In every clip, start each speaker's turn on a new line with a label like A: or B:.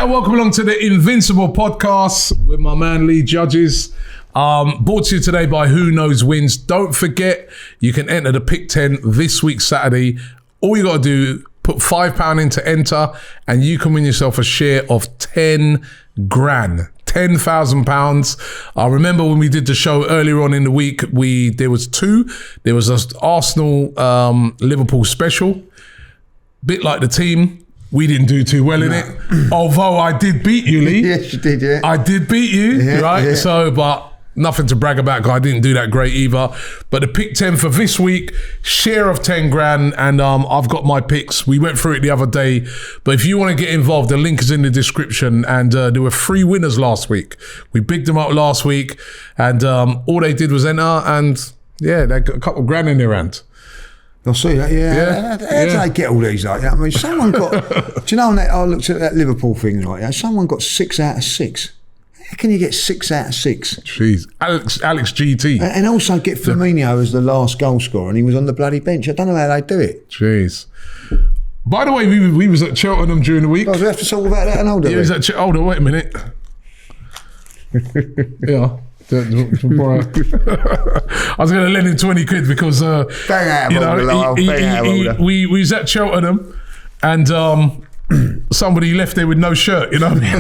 A: and welcome along to the Invincible podcast with my man Lee Judges. Brought to you today by Who Knows Wins. Don't forget, you can enter the Pick 10 this week, Saturday. All you got to do, put £5 in to enter, and you can win yourself a share of 10 grand. £10,000. I remember when we did the show earlier on in the week, there was two. There was an Arsenal Liverpool special. Bit like the team. We didn't do too well in it. Although I did beat you, Lee.
B: Yes, you did, yeah.
A: I did beat you, right?
B: Yeah.
A: So, but nothing to brag about because I didn't do that great either. But the pick 10 for this week, share of 10 grand. And I've got my picks. We went through it the other day. But if you want to get involved, the link is in the description. And there were 3 winners last week. We bigged them up last week. And all they did was enter. And yeah, they got a couple of grand in their hand.
B: I see that, yeah. How do they get all these like that? I mean, someone got, do you know, I looked at that Liverpool thing like that, someone got 6 out of 6. How can you get 6 out of 6?
A: Jeez. Alex GT.
B: And also get Firmino as the last goal scorer, and he was on the bloody bench. I don't know how they do it.
A: Jeez. By the way, we was at Cheltenham during the week.
B: Oh, do we have to talk about that and hold it?
A: Yeah, was at hold on, wait a minute. Yeah. I was going to lend him 20 quid because we was at Cheltenham and somebody left there with no shirt, you know what I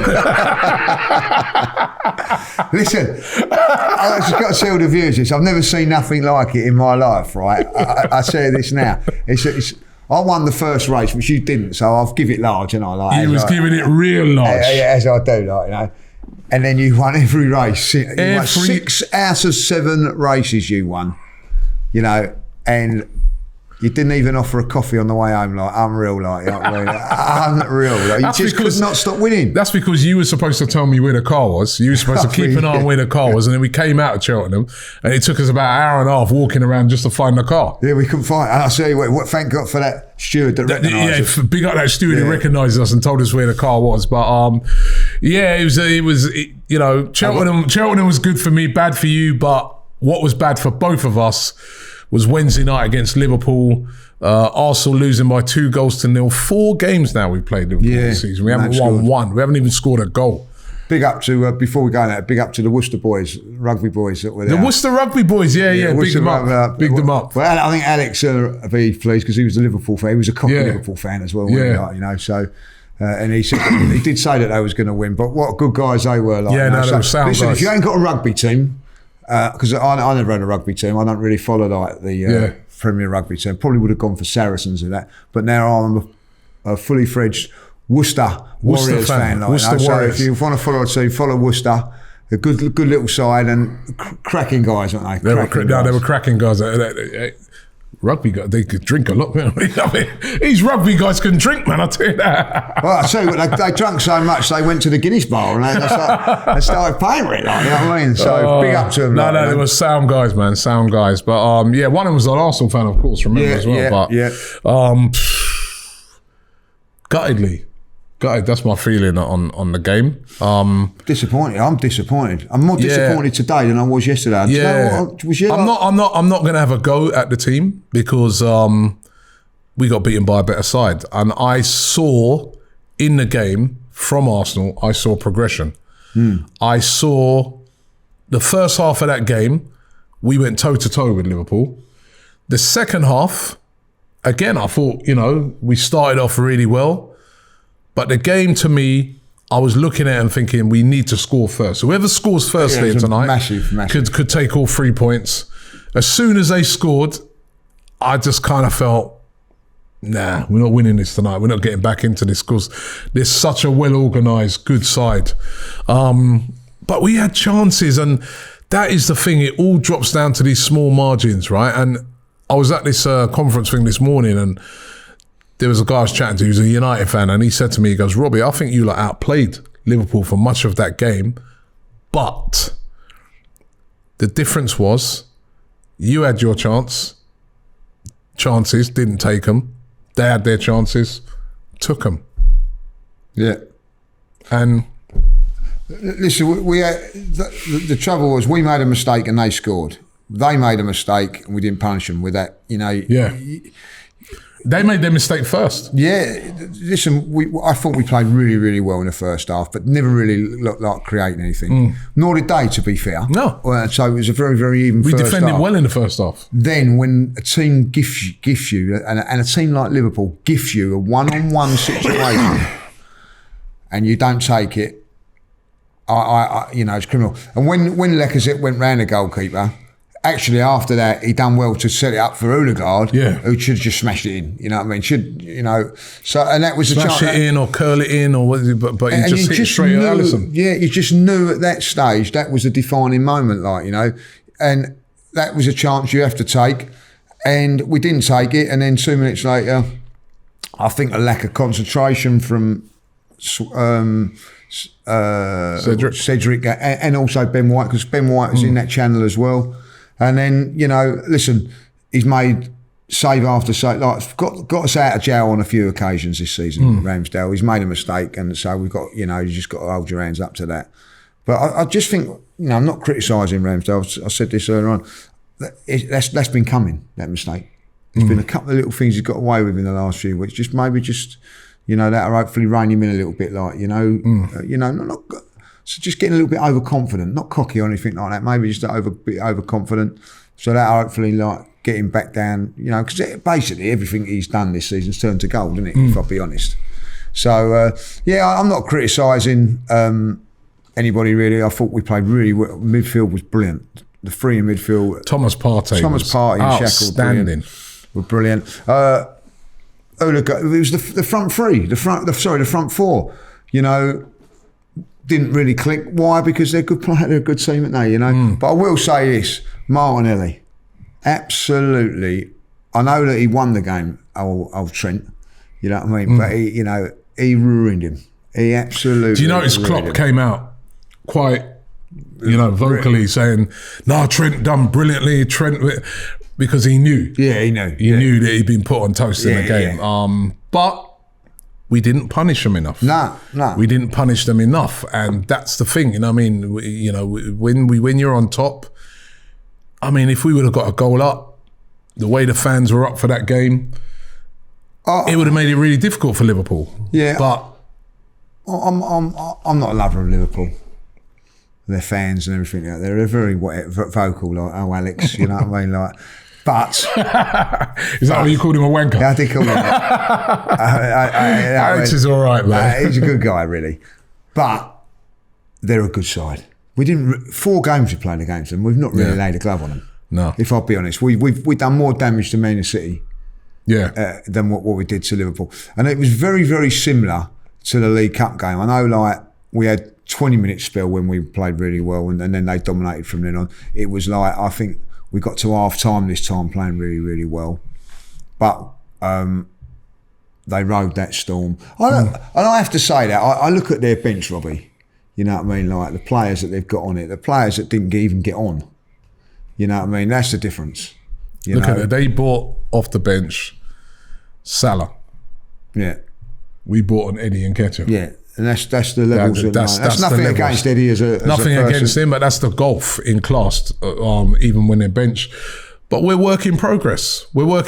A: mean?
B: Listen, I just got to tell the viewers this. I've never seen nothing like it in my life, right? I say this now. I won the first race, which you didn't, so I'll give it large, and I like.
A: You was giving it real large.
B: Yeah, as I do, like, you know. And then you won every race. You won 6 out of 7 races you won, you know, and you didn't even offer a coffee on the way home, like, unreal, like, you know what I mean? Unreal. Like, you just could not stop winning.
A: That's because you were supposed to tell me where the car was. You were supposed to keep an eye on where the car was, and then we came out of Cheltenham, and it took us about an hour and a half walking around just to find the car.
B: Yeah, we couldn't find it. And I say, what, thank God for that steward that recognised us.
A: Big up that steward who recognised us and told us where the car was. But yeah, it was you know, Cheltenham was good for me, bad for you. But what was bad for both of us was Wednesday night against Liverpool. Arsenal losing by 2-0. 4 games now we've played Liverpool this season. We haven't won one. We haven't even scored a goal.
B: Big up to, before we go on that, big up to the Worcester boys, rugby boys that were there.
A: The Worcester rugby boys, yeah. Big them up. Big them up.
B: Well, I think Alex would be pleased because he was a Liverpool fan. He was a cocky Liverpool fan as well, wasn't he? You know, so... and he said he did say that they was going to win, but what good guys they were! Like,
A: yeah, no, they were sound
B: listen,
A: guys.
B: if you ain't got a rugby team, because I never had a rugby team, I don't really follow like the Premier Rugby team. Probably would have gone for Saracens and that, but now I'm a fully fledged Worcester Warriors fan. Like,
A: Worcester
B: so
A: Warriors.
B: if you want to follow a team, follow Worcester. A good little side and cracking guys, weren't they?
A: They were cracking guys. Rugby guys, they could drink a lot, man. I mean, these rugby guys can drink, man, I'll tell you that.
B: Well, I tell you what, they drank so much they went to the Guinness bar and they started paying for it, like, you know what I mean? So big up to them.
A: No, they were sound guys, man, sound guys. But yeah, one of them was an Arsenal fan, of course, remember as well. Guttedly. That's my feeling on the game.
B: Disappointed. I'm disappointed. I'm more disappointed today than I was yesterday.
A: Yeah, I'm not going to have a go at the team because we got beaten by a better side, and I saw in the game from Arsenal, I saw progression. I saw the first half of that game, we went toe to toe with Liverpool. The second half, again, I thought, you know, we started off really well. But the game, to me, I was looking at it and thinking we need to score first. Whoever scores first here tonight
B: massive.
A: Could take all 3 points. As soon as they scored, I just kind of felt, nah, we're not winning this tonight. We're not getting back into this because there's such a well-organised, good side. But we had chances, and that is the thing. It all drops down to these small margins, right? And I was at this conference thing this morning, and there was a guy I was chatting to who's a United fan, and he said to me, he goes, Robbie, I think you outplayed Liverpool for much of that game, but the difference was you had your chances, didn't take them. They had their chances, took them.
B: Yeah.
A: And
B: listen, we had, the trouble was we made a mistake and they scored. They made a mistake and we didn't punish them with that, you know.
A: Yeah. They made their mistake first.
B: Yeah, listen, I thought we played really, really well in the first half, but never really looked like creating anything. Nor did they, to be fair.
A: No.
B: So it was a very, very even first half.
A: We defended well in the first half.
B: Then when a team gifts you, and a team like Liverpool gifts you a one-on-one situation, and you don't take it, it's criminal. And when Lacazette went round the goalkeeper, actually after that he done well to set it up for Odegaard, who should have just smashed it in. You know what I mean? So and that was
A: smash it in or curl it in or what? But you just hit it straight at Alisson.
B: Yeah, you just knew at that stage that was a defining moment, and that was a chance you have to take, and we didn't take it. And then 2 minutes later, I think a lack of concentration from Cedric and also Ben White, because Ben White was in that channel as well. And then, listen, he's made save after save, got us out of jail on a few occasions this season, Ramsdale. He's made a mistake, and so we've got, you just got to hold your hands up to that. But I just think, I'm not criticising Ramsdale. I said this earlier on. That's been coming, that mistake. There's been a couple of little things he's got away with in the last few weeks. That'll hopefully rein him in a little bit, so just getting a little bit overconfident, not cocky or anything like that. Maybe just a bit overconfident. So that'll hopefully get him back down. Because basically everything he's done this season's turned to gold, isn't it? If I'll be honest. So I'm not criticising anybody really. I thought we played really well. Midfield was brilliant. The three in midfield.
A: Thomas Partey and
B: Shackle were brilliant. It was the front three, the front four. Didn't really click. Why? Because they're good player, they're a good team, aren't they? But I will say this: Martinelli, absolutely. I know that he won the game, old Trent. You know what I mean? But he ruined him. He absolutely.
A: Do you notice Klopp came out quite, vocally saying, "No, Trent done brilliantly." Because he knew.
B: Yeah, he knew.
A: He knew that he'd been put on toast in the game. Yeah. But we didn't punish them enough.
B: No.
A: We didn't punish them enough, and that's the thing. When you're on top, if we would have got a goal up, the way the fans were up for that game, it would have made it really difficult for Liverpool.
B: Yeah,
A: but
B: I'm not a lover of Liverpool. Their fans and everything. They're very vocal, like Alex. You know what I mean? But
A: is that what you called him, a wanker?
B: Yeah, I did call him that.
A: Alex is all right, man.
B: He's a good guy, really. But they're a good side. We didn't 4 games we played against them. We've not really laid a glove on them.
A: No,
B: if I'll be honest, we've done more damage to Man City, than what we did to Liverpool. And it was very, very similar to the League Cup game. I know, we had 20-minute spell when we played really well, and then they dominated from then on. It was I think we got to half time this time playing really, really well, but they rode that storm. And I have to say that I look at their bench, Robbie. You know what I mean? The players that they've got on it, the players that didn't even get on. You know what I mean? That's the difference.
A: Look at it. They bought off the bench Salah.
B: Yeah.
A: We bought on Eddie Nketiah.
B: Yeah. And that's the levels. That's nothing against Eddie as a
A: nothing
B: person.
A: Against him, but that's the golf in class. Even when they're bench, but we're work in progress. What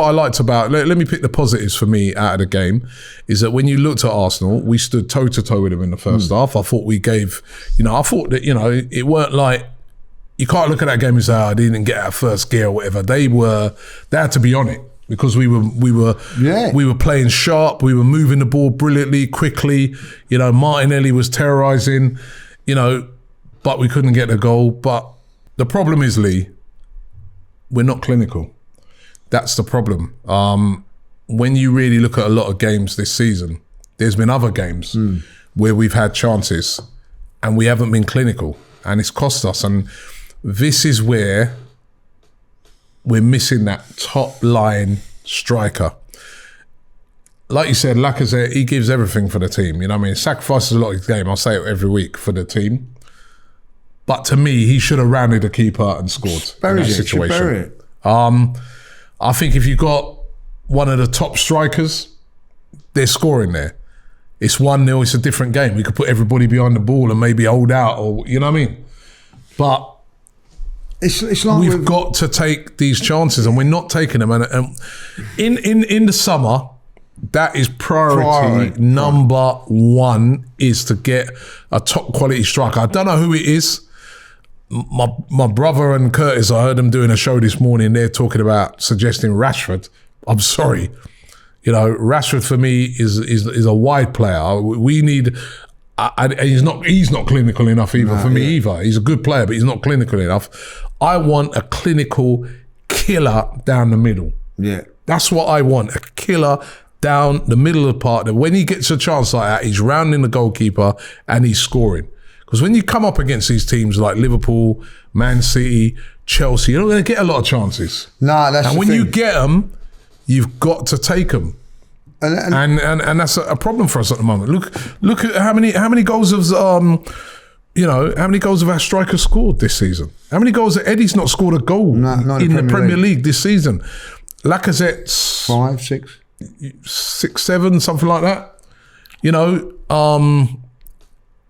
A: I liked about let me pick the positives for me out of the game is that when you looked at Arsenal, we stood toe to toe with them in the first half. I thought we gave. I thought that it weren't like you can't look at that game and say, "I didn't get out of first gear" or whatever. They had to be on it. Because we were playing sharp, we were moving the ball brilliantly, quickly. Martinelli was terrorising, but we couldn't get a goal. But the problem is, Lee, we're not clinical. That's the problem. When you really look at a lot of games this season, there's been other games where we've had chances and we haven't been clinical, and it's cost us. And this is where we're missing that top line striker. Like you said, Lacazette, he gives everything for the team. Sacrifices a lot of his game. I'll say it every week for the team. But to me, he should have rounded the keeper and scored in that situation. I think if you got one of the top strikers, they're scoring there. It's 1-0, it's a different game. We could put everybody behind the ball and maybe hold out, or you know what I mean? But
B: It's like
A: we've got to take these chances, and we're not taking them. And in the summer, that is priority number one, is to get a top quality striker. I don't know who it is. My brother and Curtis, I heard them doing a show this morning. They're talking about suggesting Rashford. I'm sorry, Rashford for me is a wide player. We need. He's not clinical enough either for me either. He's a good player, but he's not clinical enough. I want a clinical killer down the middle.
B: Yeah,
A: that's what I want. A killer down the middle of the park. That when he gets a chance like that, he's rounding the goalkeeper and he's scoring. Because when you come up against these teams like Liverpool, Man City, Chelsea, you're not going to get a lot of chances.
B: No, that's
A: and
B: the
A: when
B: thing.
A: you get them, you've got to take them. And that's a problem for us at the moment. Look at how many goals of how many goals have our striker scored this season? How many goals have Eddie's not scored a goal in the Premier League this season? Lacazette's
B: 5, 6,
A: 6, 7, something like that.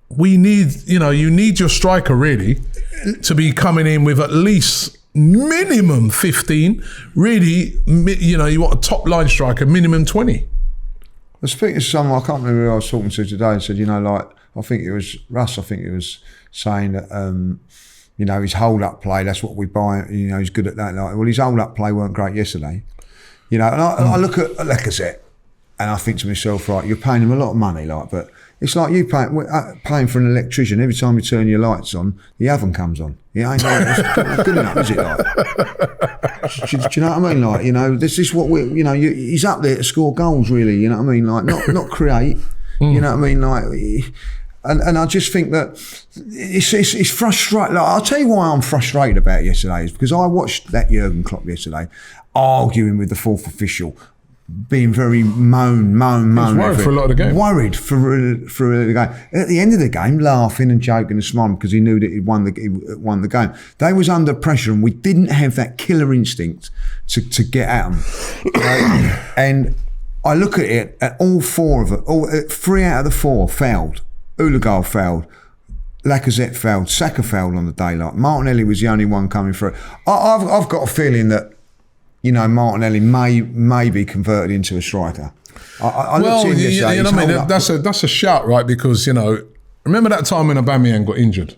A: We need, you need your striker really to be coming in with at least minimum 15. Really, you want a top line striker, minimum 20.
B: I was speaking to someone, I can't remember who I was talking to today, and said, I think it was Russ, I think it was saying that, his hold-up play, that's what we buy, he's good at that. Well, his hold-up play weren't great yesterday. And I look at Lacazette, and I think to myself, right, you're paying him a lot of money, but it's like you paying for an electrician. Every time you turn your lights on, the oven comes on. It ain't good enough, is it? Do you know what I mean? This is what he's up there to score goals, really. You know what I mean? Not create. You know what I mean? And I just think that it's frustrating. I'll tell you why I'm frustrated about it yesterday is because I watched that Jurgen Klopp yesterday arguing with the fourth official, being very moan. He was
A: worried for a lot of the game.
B: Worried for the game. At the end of the game, laughing and joking and smiling because he knew that he won the game. They was under pressure and we didn't have that killer instinct to get at them. And I look at it, at all four of it, 3 out of the 4 fouled. Ulegal fouled. Lacazette fouled. Saka fouled on the daylight. Martinelli was the only one coming through. I've got a feeling that Martinelli may be converted into a striker. I looked at him yesterday.
A: That's a shout, right? Because remember that time when Aubameyang got injured?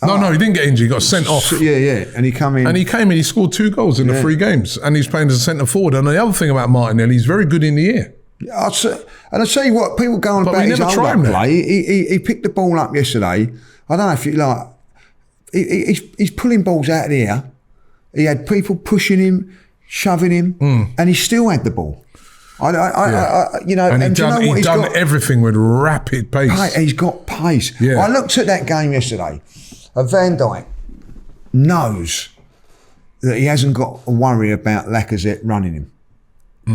A: No, he didn't get injured. He got sent off.
B: Yeah, and he came in.
A: And he scored 2 goals in the 3 games, and he's playing as a centre forward. And the other thing about Martinelli, he's very good in the air.
B: And I tell you what, people go on about his hold-up play. He picked the ball up yesterday. I don't know if you like. He's pulling balls out of the air. He had people pushing him, shoving him, and he still had the ball.
A: He's done everything with rapid pace.
B: He's got pace.
A: Yeah.
B: I looked at that game yesterday. Van Dijk knows that he hasn't got to worry about Lacazette running him.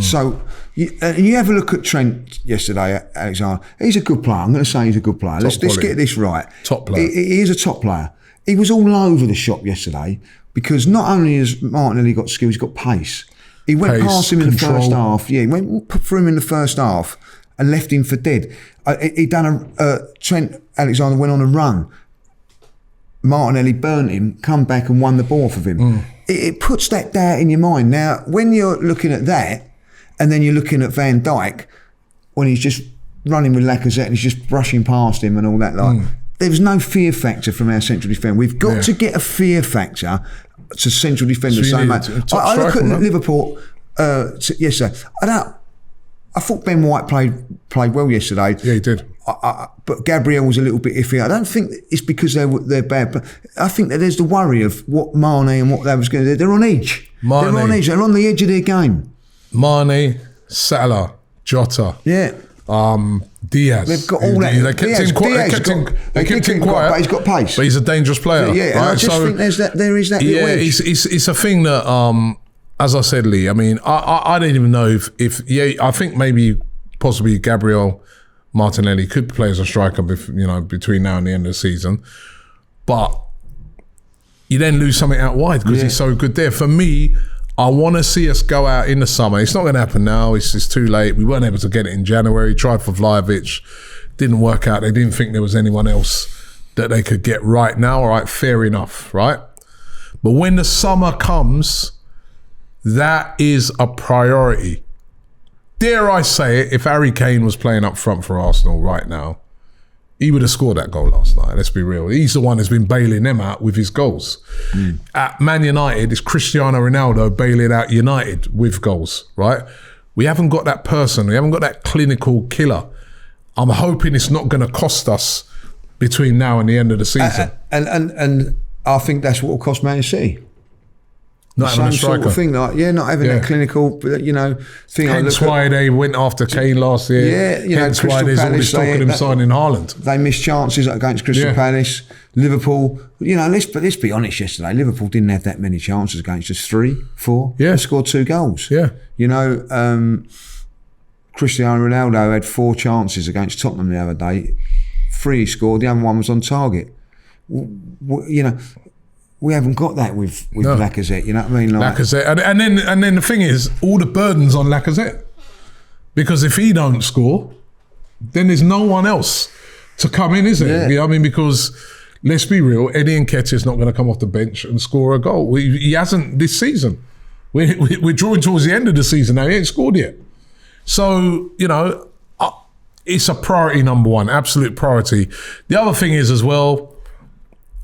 B: So you have a look at Trent yesterday, Alexander. He's a good player. I'm going to say he's a good player. Let's get this right.
A: Top player.
B: He is a top player. He was all over the shop yesterday because not only has Martinelli got skill, he's got pace. He went past him in the first half. Yeah, he went for him in the first half and left him for dead. He done Trent Alexander went on a run. Martinelli burnt him, come back and won the ball off of him. It puts that doubt in your mind. Now, when you're looking at that, and then you're looking at Van Dijk when he's just running with Lacazette and he's just brushing past him and all that. There's no fear factor from our central defender. We've got to get a fear factor to central defenders. So I look at Liverpool yesterday. I thought Ben White played well yesterday.
A: Yeah, he did.
B: But Gabriel was a little bit iffy. I don't think it's because they're bad, but I think that there's the worry of what Mane and what they was going to do. They're on edge. They're on edge. They're on the edge of their game.
A: Mane, Salah, Jota, Diaz.
B: They've got all that.
A: They kept him quiet,
B: but he's got pace.
A: But he's a dangerous player.
B: Yeah, and I just think there is that little edge.
A: It's a thing that, as I said, Lee. I mean, I don't even know if I think maybe possibly Gabriel Martinelli could play as a striker, between now and the end of the season, but you then lose something out wide because he's so good there. For me, I want to see us go out in the summer. It's not going to happen now. It's too late. We weren't able to get it in January. Tried for Vlahovic. Didn't work out. They didn't think there was anyone else that they could get right now. All right, fair enough, right? But when the summer comes, that is a priority. Dare I say it, if Harry Kane was playing up front for Arsenal right now, he would have scored that goal last night. Let's be real. He's the one who's been bailing them out with his goals. At Man United, it's Cristiano Ronaldo bailing out United with goals, right? We haven't got that person. We haven't got that clinical killer. I'm hoping it's not going to cost us between now and the end of the season.
B: And I think that's what will cost Man City.
A: Not having a striker.
B: Sort of thing, like, not having that clinical, thing.
A: Hence why they went after Kane last year.
B: Yeah,
A: hence why there's all this talk of them signing Haaland.
B: They missed chances against Crystal Palace, Liverpool. Let's be honest. Yesterday, Liverpool didn't have that many chances against us. 3, 4.
A: Yeah,
B: they scored 2 goals.
A: Yeah,
B: Cristiano Ronaldo had 4 chances against Tottenham the other day. 3 he scored. The other one was on target. We haven't got that with Lacazette, you know what I mean? Like,
A: Lacazette, and then the thing is, all the burden's on Lacazette, because if he don't score, then there's no one else to come in, is it?
B: Yeah.
A: You know what I mean? Because let's be real, Eddie Nketiah's not going to come off the bench and score a goal. He hasn't this season. We're drawing towards the end of the season now. He ain't scored yet. So it's a priority number 1, absolute priority. The other thing is as well.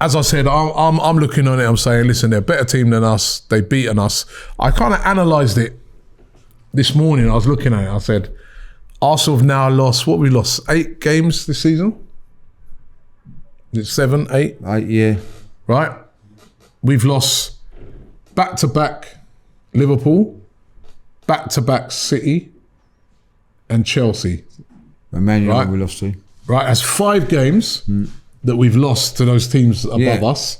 A: As I said, I'm looking on it, I'm saying, listen, they're a better team than us. They've beaten us. I kind of analysed it this morning. I was looking at it. I said, Arsenal have now lost, what we lost? 8 games this season? Is it 7, 8?
B: 8, yeah.
A: Right? We've lost back-to-back Liverpool, back-to-back City, and Chelsea.
B: And Man United we lost to.
A: Right, that's 5 games. That we've lost to those teams above us.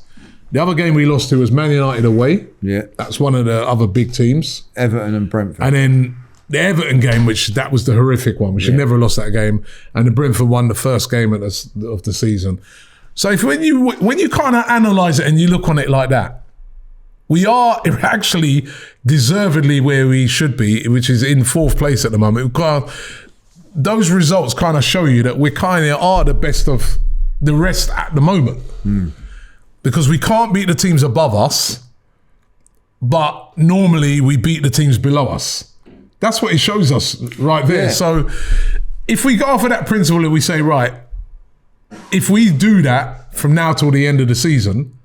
A: The other game we lost to was Man United away.
B: Yeah.
A: That's one of the other big teams.
B: Everton and Brentford.
A: And then the Everton game, that was the horrific one. We should never have lost that game. And the Brentford won the first game of the season. So when you kind of analyse it and you look on it like that, we are actually deservedly where we should be, which is in 4th place at the moment. Those results kind of show you that we kind of are the best of the rest at the moment, because we can't beat the teams above us, but normally we beat the teams below us. That's what it shows us right there. Yeah. So if we go off of that principle and we say, right, if we do that from now till the end of the season,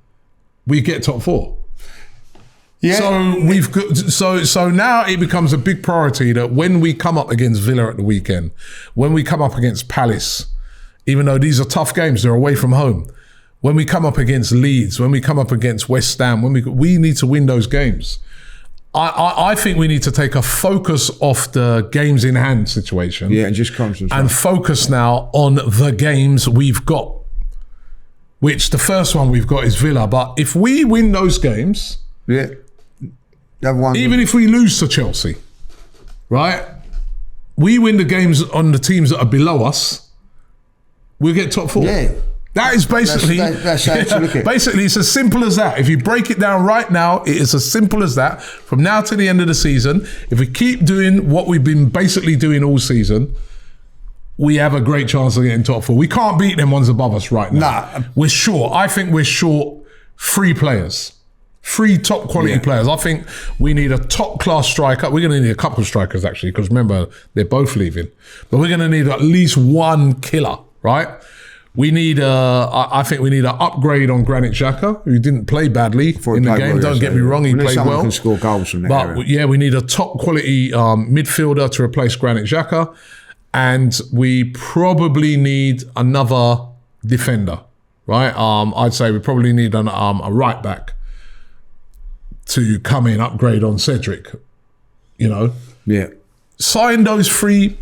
A: we get top 4. Yeah. So we've got, so now it becomes a big priority that when we come up against Villa at the weekend, when we come up against Palace, even though these are tough games, they're away from home. When we come up against Leeds, when we come up against West Ham, we need to win those games. I think we need to take a focus off the games in hand situation.
B: Yeah, and just concentrate.
A: And focus now on the games we've got, which the first one we've got is Villa. But if we win those games, even if we lose to Chelsea, right? We win the games on the teams that are below us, we'll get top 4.
B: Yeah.
A: That is basically,
B: that's how to look at it.
A: Basically, it's as simple as that. If you break it down right now, it is as simple as that. From now to the end of the season, if we keep doing what we've been basically doing all season, we have a great chance of getting top 4. We can't beat them ones above us right now.
B: Nah.
A: We're short. I think we're short 3 players. 3 top quality players. I think we need a top class striker. We're going to need a couple of strikers actually, because remember, they're both leaving. But we're going to need at least one killer, right? We need I think we need an upgrade on Granit Xhaka, who didn't play badly in the game. Don't get me wrong, he played well.
B: Can score goals from that
A: But yeah, we need a top quality midfielder to replace Granit Xhaka, and we probably need another defender, right? I'd say we probably need a right back to come in, upgrade on Cedric.
B: Yeah.
A: Sign those 3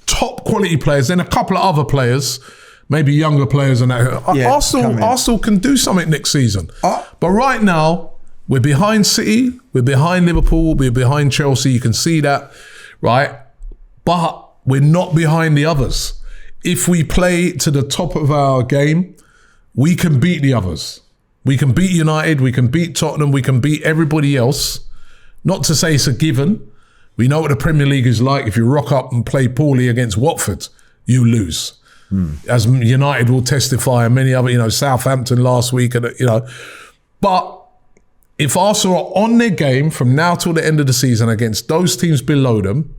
A: top quality players, then a couple of other players, maybe younger players and that. Arsenal can do something next season. But right now, we're behind City, we're behind Liverpool, we're behind Chelsea. You can see that, right? But we're not behind the others. If we play to the top of our game, we can beat the others. We can beat United, we can beat Tottenham, we can beat everybody else. Not to say it's a given. We know what the Premier League is like. If you rock up and play poorly against Watford, you lose. As United will testify, and many other, Southampton last week, but if Arsenal are on their game from now till the end of the season against those teams below them,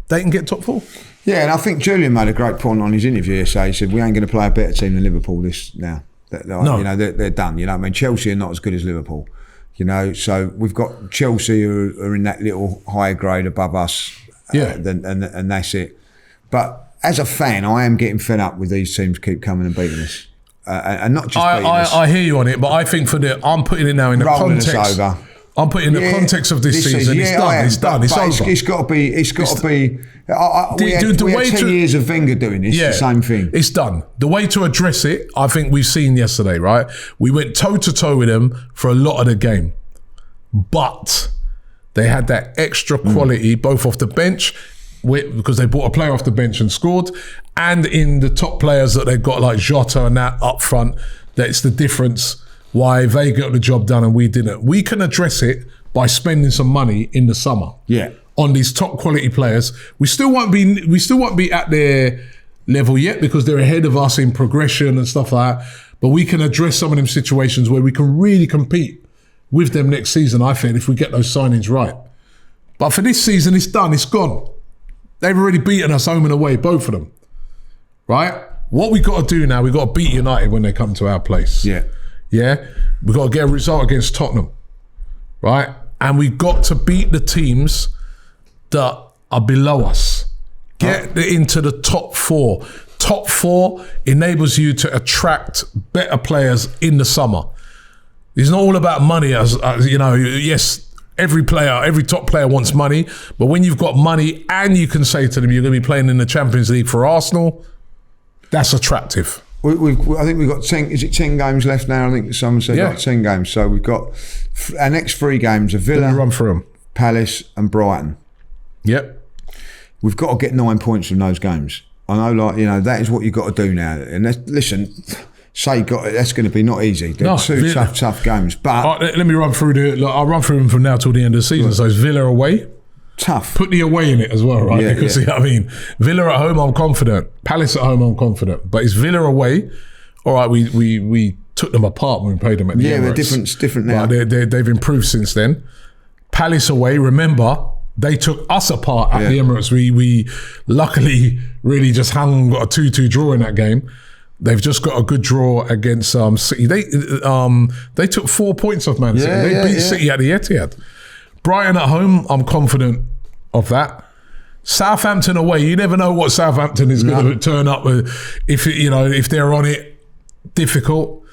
A: they can get top 4.
B: Yeah, and I think Julian made a great point on his interview yesterday. He said, we ain't going to play a better team than Liverpool this now.
A: No.
B: You know, they're done. You know what I mean? Chelsea are not as good as Liverpool. You know, so we've got Chelsea who are in that little higher grade above us. And that's it. But as a fan, I am getting fed up with these teams keep coming and beating us. And not just beating us.
A: I hear you on it, but I think I'm putting it now in the context.
B: Over.
A: I'm putting the context of this season. It's done. It's done. It's over.
B: It's got to be. We had 10 years of Wenger doing this. The same thing.
A: It's done. The way to address it, I think we've seen yesterday. Right, we went toe to toe with them for a lot of the game, but they had that extra quality both off the bench, because they brought a player off the bench and scored, and in the top players that they've got like Jota and that up front. That's the difference. Why they got the job done and we didn't. We can address it by spending some money in the summer.
B: Yeah.
A: On these top quality players. We still won't be at their level yet because they're ahead of us in progression and stuff like that. But we can address some of them situations where we can really compete with them next season, I think, if we get those signings right. But for this season, it's done, it's gone. They've already beaten us home and away, both of them. Right? What we got to do now, we got to beat United when they come to our place.
B: Yeah.
A: Yeah, we've got to get a result against Tottenham, right? And we've got to beat the teams that are below us. Get into the top 4. Top 4 enables you to attract better players in the summer. It's not all about money, as you know. Yes, every top player wants money, but when you've got money and you can say to them, you're going to be playing in the Champions League for Arsenal, that's attractive.
B: I think we've got 10. Is it 10 games left now? I think someone said like 10 games. So we've got our next 3 games are Villa,
A: let me run through them.
B: Palace, and Brighton.
A: Yep.
B: We've got to get 9 points from those games. I know, like, you know, that is what you've got to do now. And listen, that's going to be not easy. They're two tough games. But
A: let me run through I'll run through them from now till the end of the season. Right. So it's Villa away.
B: Tough.
A: Put the away in it as well, right? Because you know what I mean, Villa at home, I'm confident. Palace at home, I'm confident. But it's Villa away. All right, we took them apart when we played them at the Emirates.
B: They're different now.
A: They've improved since then. Palace away, remember, they took us apart at the Emirates. We luckily really just got a 2-2 draw in that game. They've just got a good draw against City. They took 4 points off Man City. They beat City at the Etihad. Brighton at home, I'm confident of that. Southampton away, you never know what Southampton is going to turn up with. If they're on it, difficult.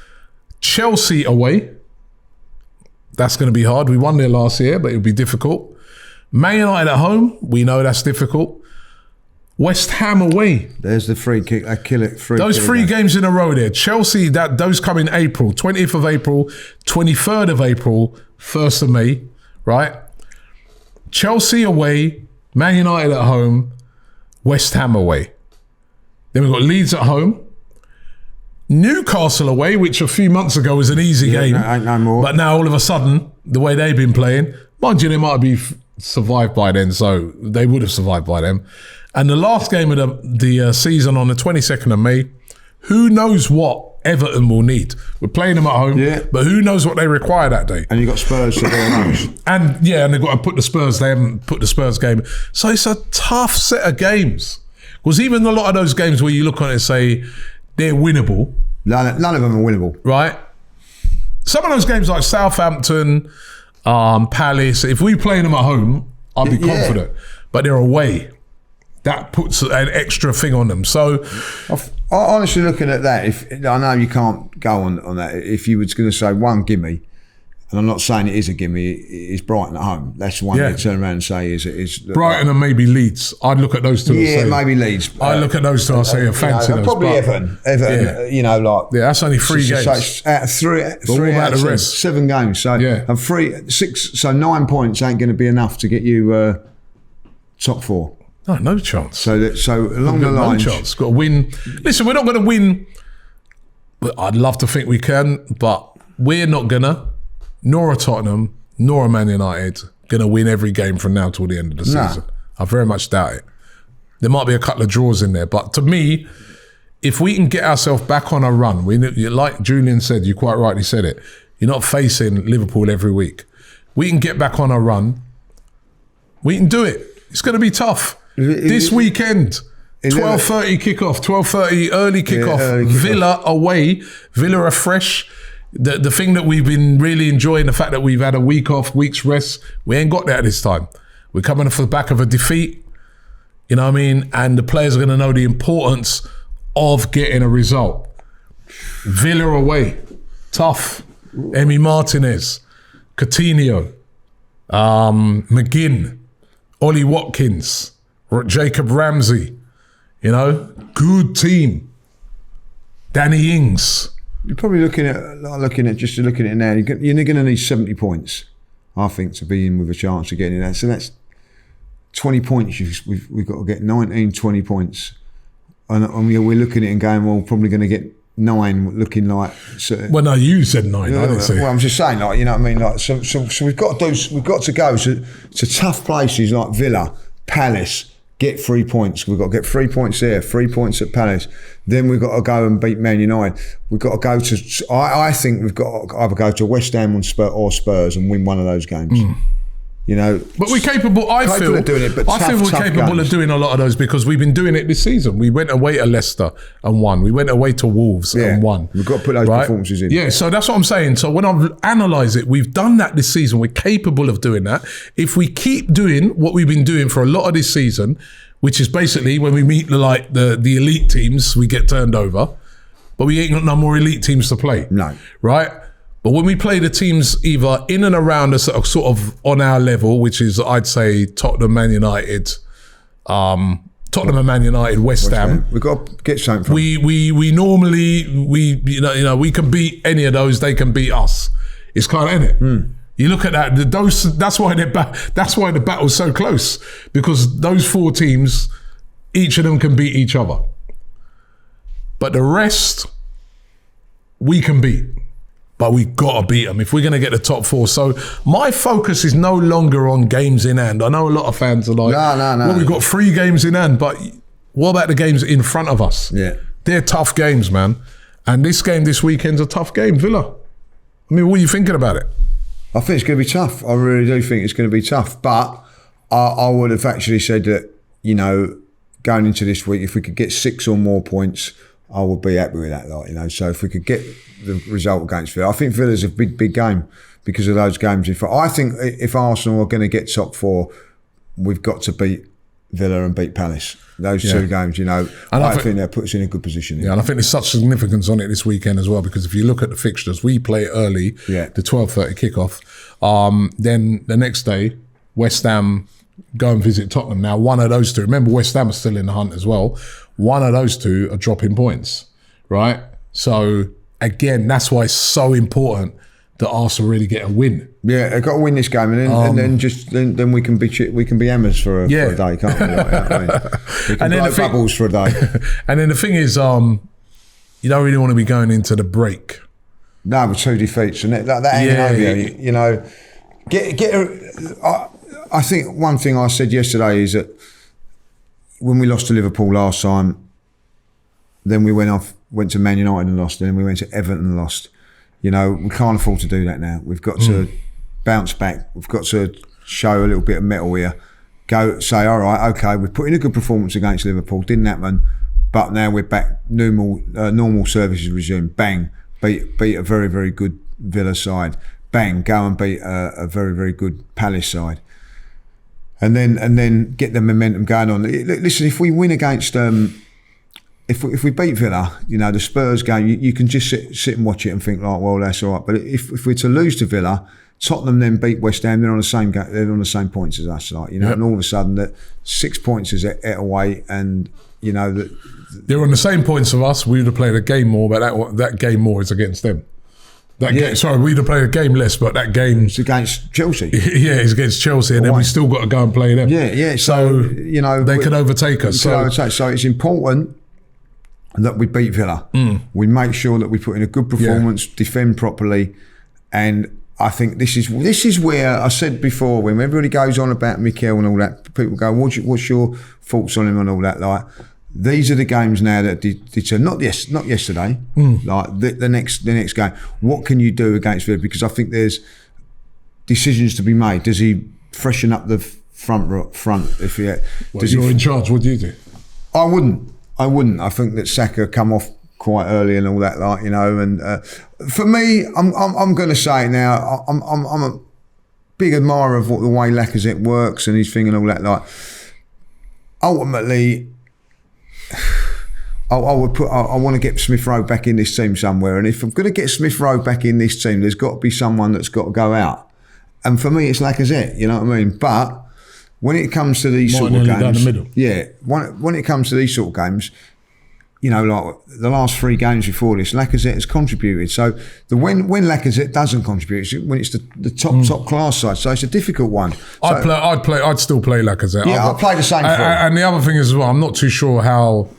A: Chelsea away, that's going to be hard. We won there last year, but it'll be difficult. Man United at home, we know that's difficult. West Ham away.
B: There's the free kick. I kill it.
A: Those 3 games in a row there. Chelsea, those come in April. 20th of April, 23rd of April, 1st of May. Right? Chelsea away, Man United at home, West Ham away. Then we've got Leeds at home, Newcastle away, which a few months ago was an easy game.
B: No more.
A: But now all of a sudden, the way they've been playing, mind you, they might have survived by then, so they would have survived by then. And the last game of the season on the 22nd of May, who knows what Everton will need. We're playing them at home, but who knows what they require that day.
B: And you've got Spurs to go on.
A: And they've got to put the Spurs, they haven't put the Spurs game. So it's a tough set of games. Because even a lot of those games where you look on it and say, they're winnable.
B: None of them are winnable.
A: Right? Some of those games like Southampton, Palace, if we play them at home, I'd be confident. But they're away. That puts an extra thing on them. So,
B: honestly, looking at that, I know you can't go on that. If you was going to say one gimme, and I'm not saying it is a gimme, it's Brighton at home. That's one you turn around and say is
A: Brighton and maybe Leeds. I'd look at those two.
B: Yeah, maybe Leeds.
A: I look at those two. I say, fancy those.
B: Probably Everton.
A: That's only 3 games.
B: Out of three out of the rest? 7 games. So and 6. So 9 points ain't going to be enough to get you top 4.
A: No chance.
B: So along the lines,
A: no chance. Got to win. Listen, we're not going to win. But I'd love to think we can, but we're not gonna. Nor a Tottenham, nor a Man United gonna win every game from now till the end of the season. I very much doubt it. There might be a couple of draws in there, but to me, if we can get ourselves back on a run, like Julian said, you quite rightly said it. You're not facing Liverpool every week. We can get back on a run. We can do it. It's going to be tough. This weekend, 12:30 kickoff, 12:30 early kickoff. Villa away. Villa are fresh. The thing that we've been really enjoying, the fact that we've had a week off, week's rest, we ain't got that this time. We're coming off the back of a defeat, you know what I mean? And the players are going to know the importance of getting a result. Villa away, tough. Emi Martinez, Coutinho, McGinn, Ollie Watkins, Jacob Ramsey, you know, good team. Danny Ings.
B: You're probably looking at it now. You're going to need 70 points, I think, to be in with a chance of getting in there. So that's 20 points. We've got to get 19, 20 points, and we're looking at it and going, well, probably going to get 9, looking like.
A: Well, no, you said 9. I didn't say.
B: Well, I'm just saying, like, you know what I mean. Like, so we've got to go to tough places like Villa, Palace. Get 3 points. We've got to get 3 points there, 3 points at Palace. Then we've got to go and beat Man United. We've got to go to. I think we've got to either go to West Ham or Spurs and win one of those games. You know,
A: but we're capable. I feel we're capable of doing a lot of those because we've been doing it this season. We went away to Leicester and won. We went away to Wolves and won.
B: We've got to put those performances in.
A: Yeah, so that's what I'm saying. So when I've analysed it, we've done that this season. We're capable of doing that. If we keep doing what we've been doing for a lot of this season, which is basically when we meet the elite teams, we get turned over, but we ain't got no more elite teams to play.
B: No,
A: right. But when we play the teams either in and around us sort of on our level, which is, I'd say, Tottenham, Man United, West Ham.
B: We've got to get something from
A: we normally, we can beat any of those, they can beat us. It's kind of, isn't it? You look at that, that's why the battle's so close, because those 4 teams, each of them can beat each other. But the rest, we can beat. But we've got to beat them if we're going to get the top 4. So my focus is no longer on games in hand. I know a lot of fans are like,
B: no.
A: Well, we've got 3 games in hand, but what about the games in front of us?
B: Yeah.
A: They're tough games, man. And this game this weekend's a tough game, Villa. I mean, what are you thinking about it?
B: I think it's going to be tough. I really do think it's going to be tough. But I would have actually said that, you know, going into this week, if we could get 6 or more points, I would be happy with that, like, you know. So if we could get the result against Villa, I think Villa's a big game because of those games. I think if Arsenal are going to get top 4, we've got to beat Villa and beat Palace. Those 2 games, you know, and I think that puts us in a good position.
A: Yeah, and I think there's such significance on it this weekend as well, because if you look at the fixtures, we play early, the 12:30 kickoff. Then the next day, West Ham go and visit Tottenham. Now, one of those 2, remember West Ham are still in the hunt as well. One of those 2 are dropping points, right? So again, that's why it's so important that Arsenal really get a win.
B: Yeah, they've got to win this game, and then we can be hammers for a day, can't we? We can blow bubbles for a day.
A: And then the thing is, you don't really want to be going into the break.
B: No, with 2 defeats and that hanging over you. You know, I think one thing I said yesterday is that when we lost to Liverpool last time, then we went to Man United and lost, and then we went to Everton and lost. You know, we can't afford to do that now. We've got to bounce back. We've got to show a little bit of mettle here. Go say, all right, okay, we put in a good performance against Liverpool, didn't happen, but now we're back. Normal services resume. Bang, beat a very, very good Villa side. Bang, go and beat a very, very good Palace side. And then get the momentum going on. Listen, if we win against, if we beat Villa, you know, the Spurs game, you can just sit and watch it and think, like, well, that's all right. But if we're to lose to Villa, Tottenham then beat West Ham, they're on the same points as us, like, you know, and all of a sudden that 6 points is at away, and you know that
A: they're on the same points of us. We would have played a game more, but that game more is against them. We'd have played a game less, but that game...
B: It's against Chelsea.
A: Yeah, it's against Chelsea, and then we still got to go and play them.
B: Yeah.
A: So, you know... They could overtake us.
B: So it's important that we beat Villa. We make sure that we put in a good performance, defend properly, and I think this is where I said before, when everybody goes on about Mikel and all that, people go, what's your thoughts on him and all that, like... these are the games now that deter. Not yesterday. Like the next game. What can you do against Villa? Because I think there's decisions to be made. Does he freshen up the front? If he
A: you're in charge, what do you do?
B: I wouldn't. I think that Saka come off quite early and all that, like, you know. And for me, I'm going to say it now. I'm a big admirer of the way Lacazette works and his thing and all that. Like, ultimately, I want to get Smith Rowe back in this team somewhere. And if I'm going to get Smith Rowe back in this team, there's got to be someone that's got to go out. And for me, it's Lacazette. You know what I mean? But when it comes to these sort of games,
A: down the middle.
B: Yeah. When it comes to these sort of games, you know, like the last 3 games before this, Lacazette has contributed. So when Lacazette doesn't contribute, it's when it's the top class side. So it's a difficult one.
A: I'd still play Lacazette.
B: Yeah, I'll play the same for him.
A: And the other thing is as well, I'm not too sure how.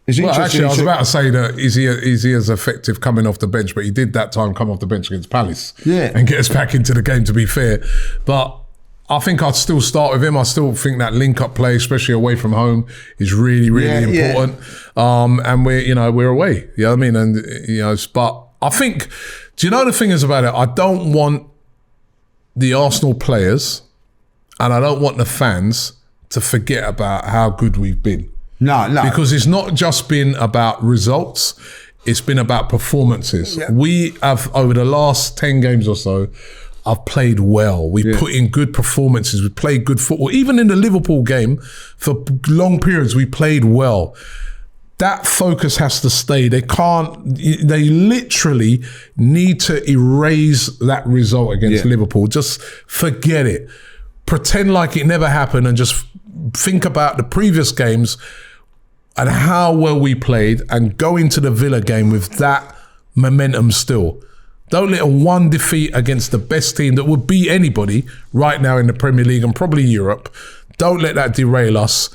A: Actually, I was about to say that is he as effective coming off the bench, but he did that time come off the bench against Palace, and get us back into the game. To be fair, but I think I'd still start with him. I still think that link-up play, especially away from home, is really, really important. And we're away. You know what I mean? And but I think, do you know the thing is about it? I don't want the Arsenal players, and I don't want the fans to forget about how good we've been.
B: No.
A: Because it's not just been about results, it's been about performances. Yeah. We have, over the last 10 games or so, I've played well. We put in good performances. We played good football. Even in the Liverpool game, for long periods, we played well. That focus has to stay. They literally need to erase that result against Liverpool. Just forget it. Pretend like it never happened and just think about the previous games and how well we played, and go into the Villa game with that momentum still. Don't let one defeat against the best team that would beat anybody right now in the Premier League and probably Europe. Don't let that derail us.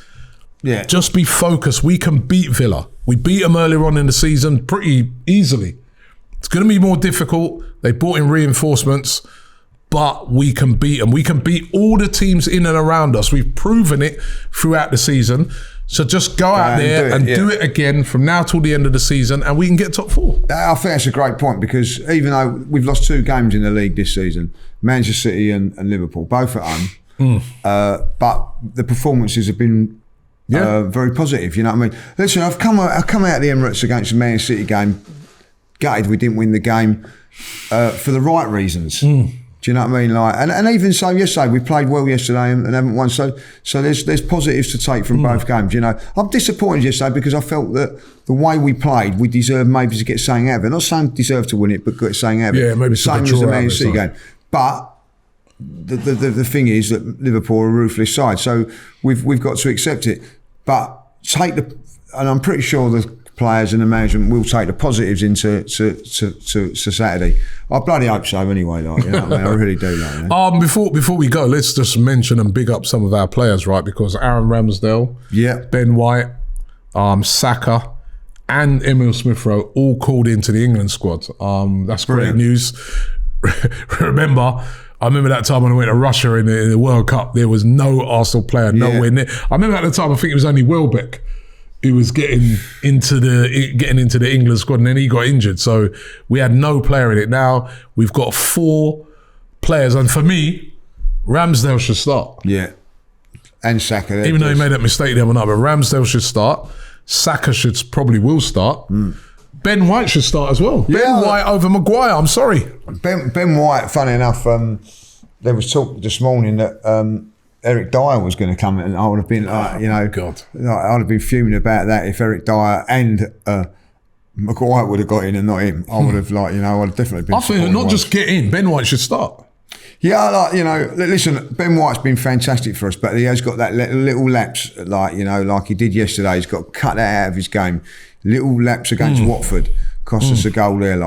A: Yeah. Just be focused. We can beat Villa. We beat them earlier on in the season pretty easily. It's going to be more difficult. They brought in reinforcements, but we can beat them. We can beat all the teams in and around us. We've proven it throughout the season. So just go out there and do it again from now till the end of the season, and we can get top 4.
B: I think that's a great point, because even though we've lost 2 games in the league this season, Manchester City and Liverpool, both at home, but the performances have been very positive. You know what I mean? Listen, I've come out the Emirates against the Man City game, gutted we didn't win the game for the right reasons. Do you know what I mean? Like, and even so, yesterday we played well yesterday and haven't won. So there's positives to take from both games. You know, I'm disappointed yesterday because I felt that the way we played, we deserved maybe to get something out of it. Not saying deserved to win it, but get something out of it.
A: Yeah, maybe
B: same as the Man City game. But the thing is that Liverpool are a ruthless side, so we've got to accept it. But and I'm pretty sure the players and the management will take the positives into Saturday. I bloody hope so anyway, like, you know what I mean? I really do, like, you know?
A: Before we go, let's just mention and big up some of our players, right? Because Aaron Ramsdale, Ben White, Saka and Emile Smith-Rowe all called into the England squad. That's great news. I remember that time when I went to Russia in the World Cup, there was no Arsenal player nowhere near. I remember at the time, I think it was only Welbeck who was getting into the England squad, and then he got injured. So we had no player in it. Now we've got 4 players, and for me, Ramsdale should start.
B: Yeah, and Saka.
A: Even though he made that mistake the other night, but Ramsdale should start. Saka will start. Ben White should start as well. Yeah, Ben White over Maguire. I'm sorry.
B: Ben White. Funny enough, there was talk this morning that Eric Dyer was going to come, and I would have been, God, I'd have been fuming about that if Eric Dyer and Maguire would have got in and not him. I would have, I'd have definitely been.
A: I think not just get in. Ben White should start.
B: Yeah, listen, Ben White's been fantastic for us, but he has got that little lapse, like he did yesterday. He's got to cut that out of his game. Little lapse against Watford cost us a goal there,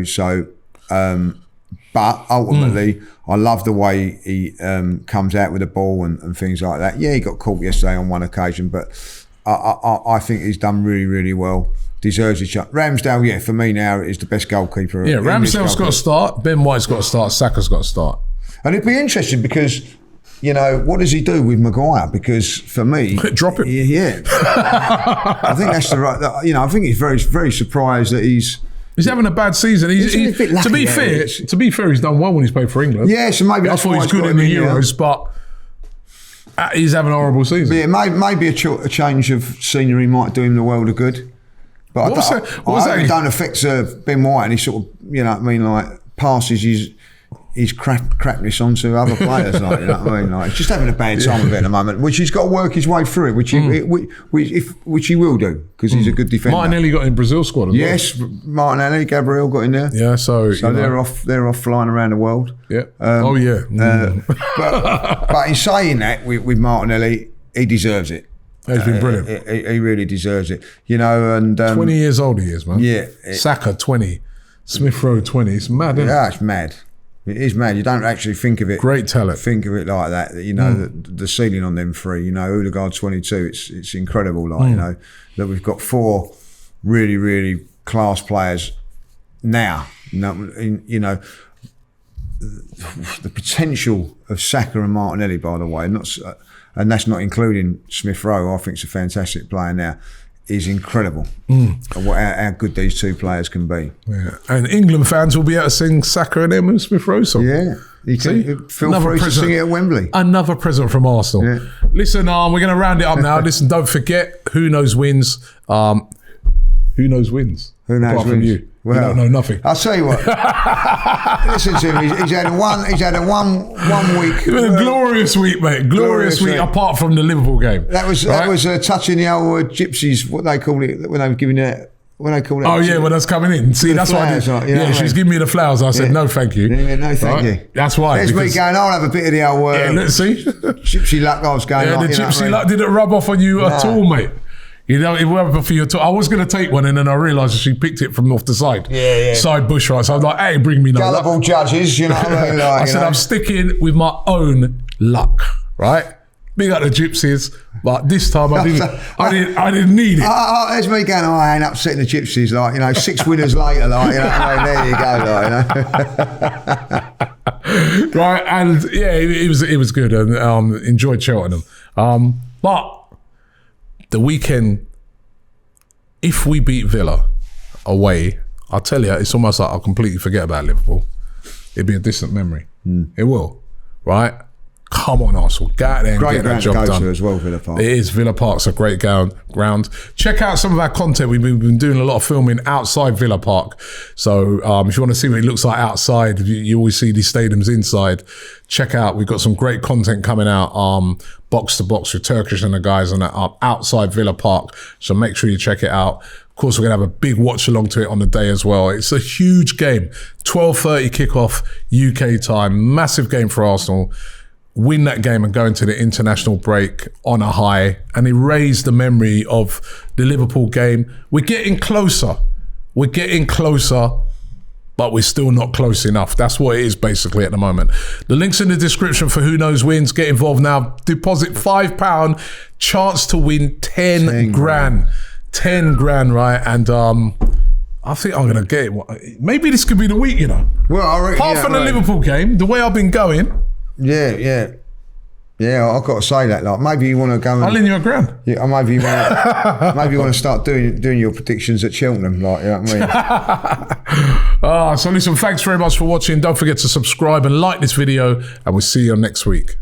B: So, but ultimately, I love the way he comes out with the ball and things like that. Yeah, he got caught yesterday on one occasion, but I think he's done really, really well. Deserves a shot. Ramsdale, for me now, is the best goalkeeper.
A: Yeah, Ramsdale's got to start. Ben White's got to start. Saka's got to start.
B: And it'd be interesting because you know, what does he do with Maguire? Because for me,
A: drop him.
B: Yeah, I think that's the right. You know, I think he's very, very surprised that he's
A: having a bad season. To be fair, he's done well when he's played for England.
B: Yeah, so maybe
A: I thought he's good in the Euros, but he's having a horrible season.
B: Yeah, maybe a change of scenery might do him the world of good. But I hope it don't affect Ben White, and he sort of, you know what I mean, like passes his crapness onto other players, like, you know what I mean? Like, he's just having a bad time of it at the moment, which he's got to work his way through it, which he will do, because he's a good defender.
A: Martinelli got in Brazil squad as well.
B: Yes, Martinelli, Gabriel got in there.
A: Yeah, so
B: they're off flying around the world.
A: Yeah.
B: But in saying that, with Martinelli, he deserves it.
A: He's been brilliant.
B: He really deserves it. You know, and
A: 20 years old he is, man.
B: Yeah.
A: Saka 20, Smith Rowe 20. It's mad, isn't it?
B: Yeah, it's mad. It is mad. You don't actually think of it.
A: Great talent.
B: Think of it like that. You know, the ceiling on them three. You know, Odegaard 22. It's incredible. Like, you know, that we've got 4 really, really class players now. You know, the potential of Saka and Martinelli, by the way, and that's not including Smith Rowe. I think it's a fantastic player now. Is incredible how good these 2 players can be.
A: Yeah. And England fans will be able to sing Saka and Emma Smith Rowe song.
B: Yeah. You can feel free to sing it at Wembley.
A: Another present from Arsenal. Yeah. Listen, we're going to round it up now. Listen, don't forget, Who Knows wins. Who knows wins?
B: Who knows
A: apart
B: wins?
A: From you.
B: Well,
A: you don't know nothing.
B: I'll tell you what. Listen to him. He's had a one week.
A: It's been a glorious week, mate. Glorious week. Apart from the Liverpool game.
B: That was touching the old gypsies. What they call it when they were giving it. When they call it.
A: Oh yeah, when I was coming in. See, that's why I did.
B: Like, you know
A: she was giving me the flowers. I said no, thank you.
B: No, thank you.
A: That's why.
B: There's me going. I'll have a bit of the old.
A: Let's see.
B: Gypsy luck. I was going.
A: Yeah, the gypsy luck didn't rub off on you at all, mate. You know, it went for your talk. I was going to take one, and then I realised she picked it from off the side.
B: Yeah.
A: Side bush right. So I was like, hey, bring me no luck.
B: Gullible judges, you know what I mean? Like,
A: I said, I'm sticking with my own luck, right? Big up the gypsies, but this time I didn't need it.
B: There's me going, I ain't upsetting the gypsies, like, you know, 6 winners later, like, you know what I mean? There you go, like, you know.
A: Right, and yeah, it was good, and enjoyed Cheltenham. But the weekend, if we beat Villa away, I'll tell you, it's almost like I'll completely forget about Liverpool. It'd be a distant memory. It will, right? Come on, Arsenal. Get out there and get that job done. Great ground to go to
B: as well, Villa Park.
A: It is. Villa Park's a great ground. Check out some of our content. We've been doing a lot of filming outside Villa Park. So if you want to see what it looks like outside, you always see these stadiums inside. Check out. We've got some great content coming out, box to box with Turkish and the guys on that outside Villa Park. So make sure you check it out. Of course, we're going to have a big watch along to it on the day as well. It's a huge game. 12:30 kickoff UK time. Massive game for Arsenal. Win that game and go into the international break on a high and erase the memory of the Liverpool game. We're getting closer. But we're still not close enough. That's what it is basically at the moment. The link's in the description for Who Knows Wins. Get involved now. Deposit £5. Chance to win 10 grand. 10 grand, right? And I think I'm going to get it. Maybe this could be the week, you know.
B: Well,
A: apart from the Liverpool game, the way I've been going.
B: Yeah, I've got to say that. Like, maybe you want to go and...
A: I'll lend you a grand.
B: Yeah, or maybe you want to start doing your predictions at Cheltenham, like, you know what I mean?
A: So listen, thanks very much for watching. Don't forget to subscribe and like this video, and we'll see you next week.